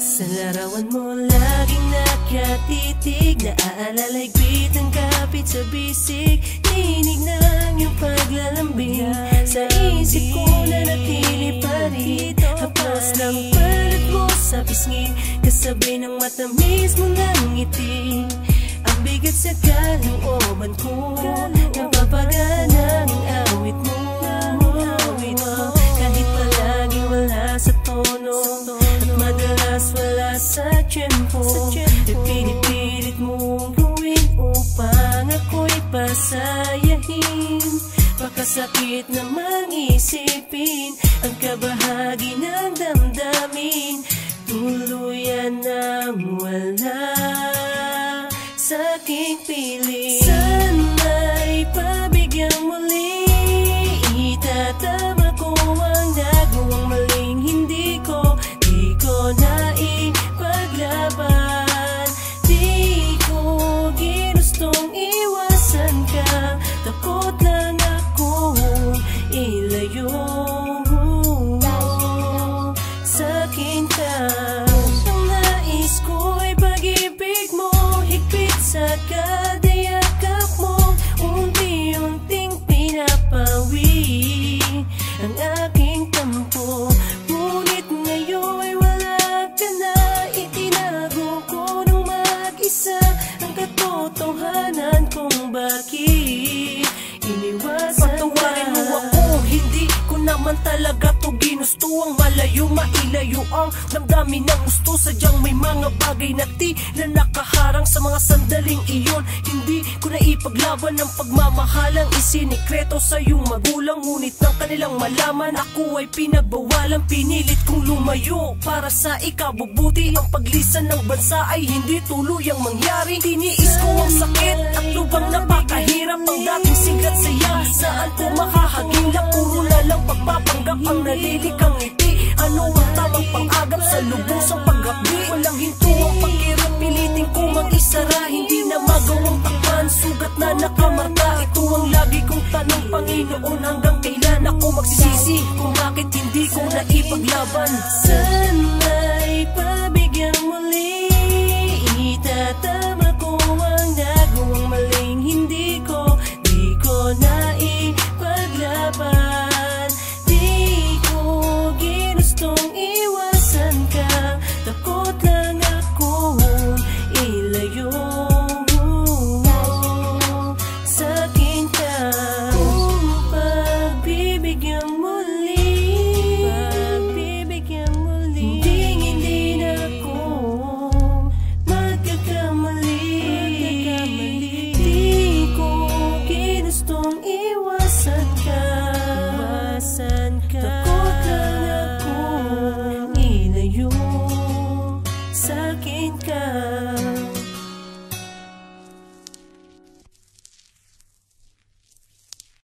Sa larawan mo laging nakatitig, naaalalay bitang kapit sa bisig, tinig ng iyong paglalambing. Sa isip ko nanatili pa rin, haplas ng balat mo sa pisngi, kasabay ng matamis mo ng ngiti. Ang bigat sa kalooban ko, napapagana ang awit mo. Kahit palaging wala sa tono, at madalas wala sa tiyempo, pinipilit mong gawin upang ako'y pasayahin. Pakasakit namang isipin ang kabahagi ng damdamin, tuluyan nang wala sa aking piling. Sana'y pabigyang muli, itatama ko ang nagawang maling hindi ko naipaglaban. Di ko ginustong iwasan ka, takot lang akong ilayo sa'kin ka. Ang nais ko'y pag-ibig mo, higpit sa kada yakap mo, unti-unting pinapawi ang aking tampo. Ngunit ngayon'y wala ka na, itinago ko ng mag-isa ang katotohanan kung bakit iniwasan ka. Patawarin mo ako, hindi ko naman talaga to ginusto. Ang malayo, mailayo ang damdamin ng gusto. Sadyang may mga bagay na tila nakaharang sa mga sandaling iyon. Hindi ko na ipaglaban ng pagmamahalang isinikreto sa iyong magulang. Ngunit nang kanilang malaman, ako ay pinagbawalan. Pinilit kong lumayo para sa ikabubuti. Ang paglisan ng bansa ay hindi tuluyang mangyari. Tiniis ko ang sakit at lubang napakahirap. Ang dating sigat saya, saan ko makahagilap? Puro na lang pagpapanggap ang nalilikang ngiti. Ano ang tamang pang-agap sa lubusang paggabi? Walang hinto ang pagkirap, pilitin ko mag-isara. Hindi na magawang takpan, sugat na nakamarta. Ito ang lagi kong tanong, Panginoon, hanggang kailan ako magsisisi kung bakit hindi ko naipaglaban? Sana'y pabigyang muli, itatama ko ang nagawang maling hindi ko naipaglaban. Di ko ginustong iwasan ka, takot lang akong ilayo sa'kin ka. Kung pagbibigyan muli, hindi na ako magkakamali. Di ko ginustong iwasan ka, takot lang akong ilayo.